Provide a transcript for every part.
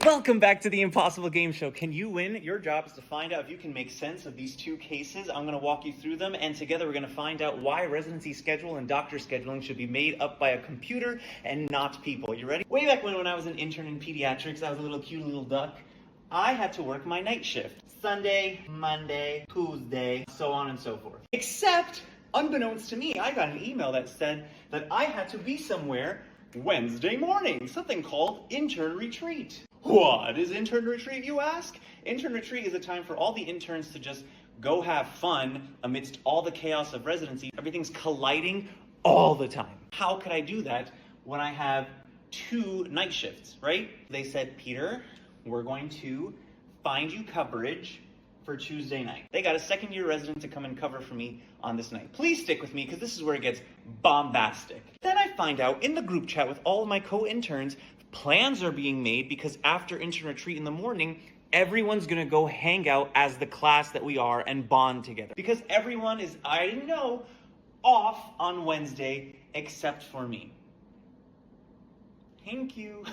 Welcome back to the Impossible Game Show. Can you win? Your job is to find out if you can make sense of these two cases. I'm going to walk you through them, and together we're going to find out why residency schedule and doctor scheduling should be made up by a computer and not people. You ready? Way back when I was an intern in pediatrics, I was a little cute little duck. I had to work my night shift. Sunday, Monday, Tuesday, so on and so forth. Except, unbeknownst to me, I got an email that said that I had to be somewhere Wednesday morning, something called intern retreat. What is intern retreat, you ask? Intern retreat is a time for all the interns to just go have fun amidst all the chaos of residency. Everything's colliding all the time. How could I do that when I have 2 night shifts, right? They said, Peter, we're going to find you coverage for Tuesday night. They got a second-year resident to come and cover for me on this night. Please stick with me because this is where it gets bombastic. Then I find out in the group chat with all of my co-interns, plans are being made because after intern retreat in the morning, everyone's gonna go hang out as the class that we are and bond together. Because everyone is, I didn't know, off on Wednesday except for me. Thank you.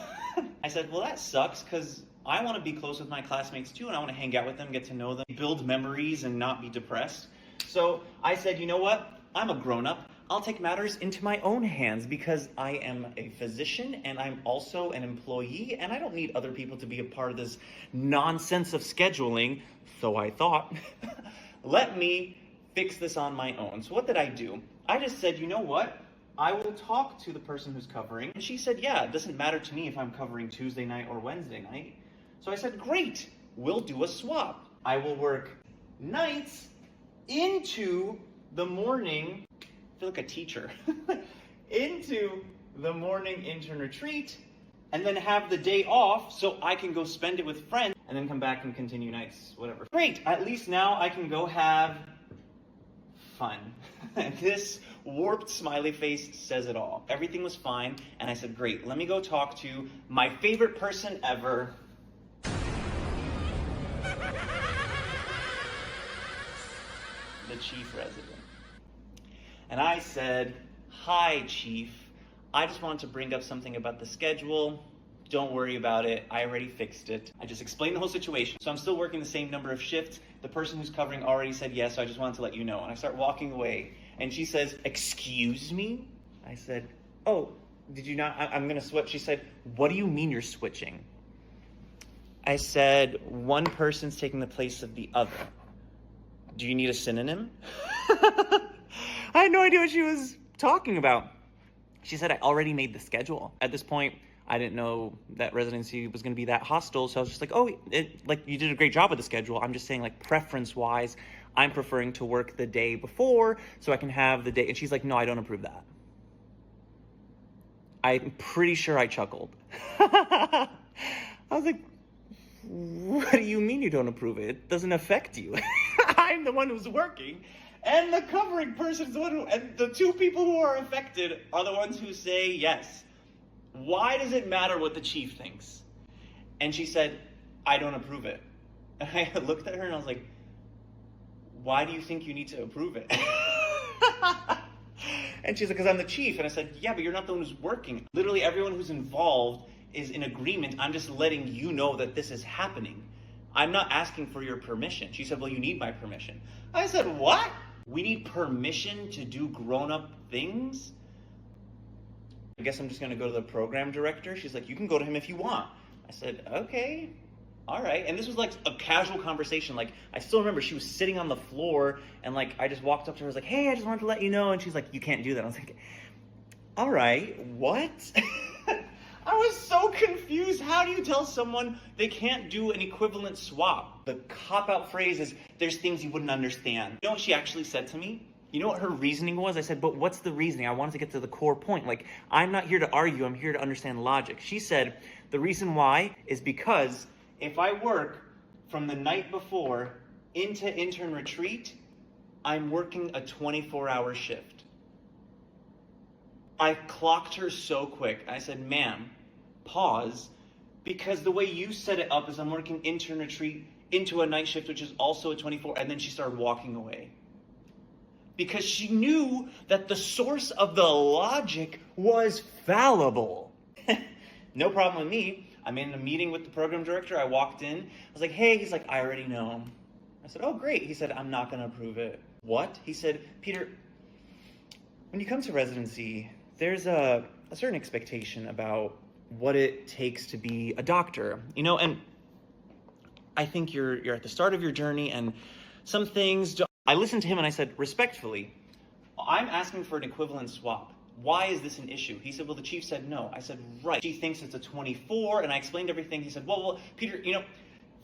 I said, well, that sucks because I want to be close with my classmates too, and I want to hang out with them, get to know them, build memories, and not be depressed. So I said, you know what? I'm a grown-up. I'll take matters into my own hands because I am a physician and I'm also an employee, and I don't need other people to be a part of this nonsense of scheduling. So I thought, let me fix this on my own. So what did I do? I just said, you know what? I will talk to the person who's covering. And she said, yeah, it doesn't matter to me if I'm covering Tuesday night or Wednesday night. So I said, great, we'll do a swap. I will work nights into the morning, I feel like a teacher, into the morning intern retreat, and then have the day off so I can go spend it with friends and then come back and continue nights, whatever. Great, at least now I can go have fun. And this warped smiley face says it all. Everything was fine, and I said, great, let me go talk to my favorite person ever, the chief resident. And I said, hi, chief. I just wanted to bring up something about the schedule. Don't worry about it. I already fixed it. I just explained the whole situation. So I'm still working the same number of shifts. The person who's covering already said yes, so I just wanted to let you know. And I start walking away. And she says, excuse me? I said, oh, did you not? I'm going to switch. She said, what do you mean you're switching? I said, one person's taking the place of the other. Do you need a synonym? I had no idea what she was talking about. She said, I already made the schedule. At this point, I didn't know that residency was going to be that hostile. So I was just like, oh, you did a great job with the schedule. I'm just saying, like, preference-wise, I'm preferring to work the day before so I can have the day. And she's like, no, I don't approve that. I'm pretty sure I chuckled. I was like, what do you mean you don't approve it? It doesn't affect you. I'm the one who's working, and the covering person is the one who, and the 2 people who are affected are the ones who say yes. Why does it matter what the chief thinks? And she said, I don't approve it. And I looked at her and I was like, why do you think you need to approve it? And she's like, because I'm the chief. And I said, yeah, but you're not the one who's working. Literally everyone who's involved is in agreement. I'm just letting you know that this is happening. I'm not asking for your permission. She said, well, you need my permission. I said, what? We need permission to do grown-up things? I guess I'm just going to go to the program director. She's like, you can go to him if you want. I said, okay, all right. And this was like a casual conversation. Like, I still remember she was sitting on the floor, and like, I just walked up to her, I was like, hey, I just wanted to let you know. And she's like, you can't do that. I was like, all right, what? I was so confused. How do you tell someone they can't do an equivalent swap? The cop-out phrase is, there's things you wouldn't understand. You know what she actually said to me? You know what her reasoning was? I said, but what's the reasoning? I wanted to get to the core point. Like, I'm not here to argue. I'm here to understand logic. She said, the reason why is because if I work from the night before into intern retreat, I'm working a 24-hour shift. I clocked her so quick. I said, ma'am, pause, because the way you set it up is I'm working intern retreat into a night shift, which is also a 24, and then she started walking away. Because she knew that the source of the logic was fallible. No problem with me. I'm in a meeting with the program director. I walked in. I was like, hey, he's like, I already know. I said, oh, great. He said, I'm not going to approve it. What? He said, Peter, when you come to residency, there's a certain expectation about what it takes to be a doctor, and I think you're at the start of your journey, and some things, I listened to him and I said, respectfully, I'm asking for an equivalent swap. Why is this an issue? He said, well, the chief said no. I said, right. She thinks it's a 24, and I explained everything. He said, well, Peter,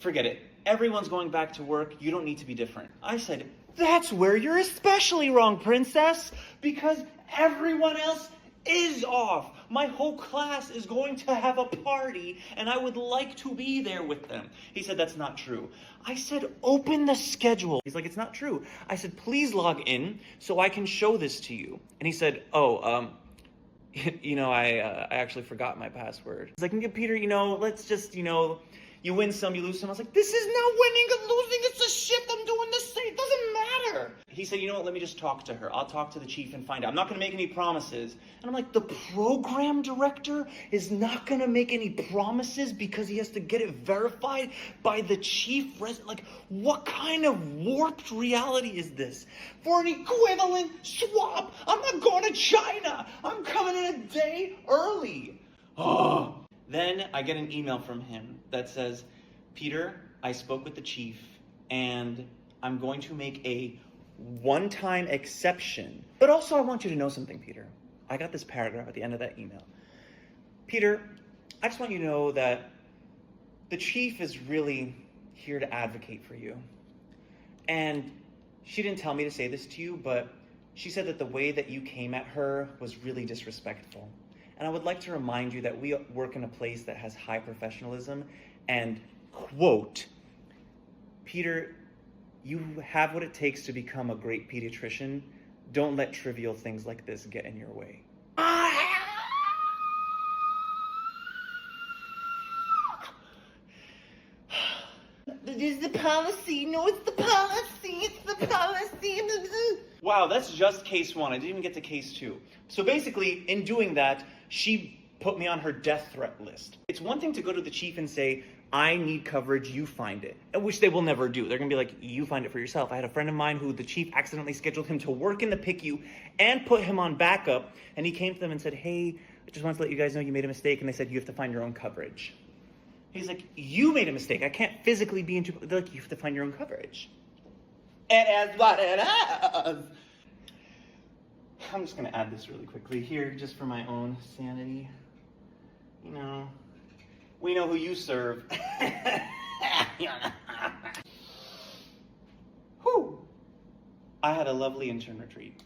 forget it. Everyone's going back to work. You don't need to be different. I said, that's where you're especially wrong, princess, because everyone else is off. My whole class is going to have a party, and I would like to be there with them. He said, that's not true. I said, open the schedule. He's like, it's not true. I said, please log in so I can show this to you. And he said, I actually forgot my password. He's like, Peter, let's just, you win some, you lose some. I was like, this is not winning and losing. It's a shift. I'm doing the same. It doesn't matter. He said, let me just talk to her. I'll talk to the chief and find out. I'm not going to make any promises. And I'm like, the program director is not going to make any promises because he has to get it verified by the chief resident. Like, what kind of warped reality is this? For an equivalent swap, I'm not going to China. I'm coming in a day early. Oh. Then I get an email from him that says, Peter, I spoke with the chief, and I'm going to make a one-time exception. But also I want you to know something, Peter. I got this paragraph at the end of that email. Peter, I just want you to know that the chief is really here to advocate for you. And she didn't tell me to say this to you, but she said that the way that you came at her was really disrespectful. And I would like to remind you that we work in a place that has high professionalism and, quote, Peter, you have what it takes to become a great pediatrician. Don't let trivial things like this get in your way. There's the policy. No, it's the policy. It's the policy. Wow, that's just case one. I didn't even get to case two. So basically, in doing that, she put me on her death threat list. It's one thing to go to the chief and say, I need coverage, you find it. Which they will never do. They're gonna be like, you find it for yourself. I had a friend of mine who the chief accidentally scheduled him to work in the PICU and put him on backup. And he came to them and said, hey, I just wanted to let you guys know you made a mistake. And they said, you have to find your own coverage. He's like, you made a mistake. I can't physically be into, they're like, you have to find your own coverage. It is what it is. I'm just gonna add this really quickly here, just for my own sanity. We know who you serve. Whew. I had a lovely intern retreat.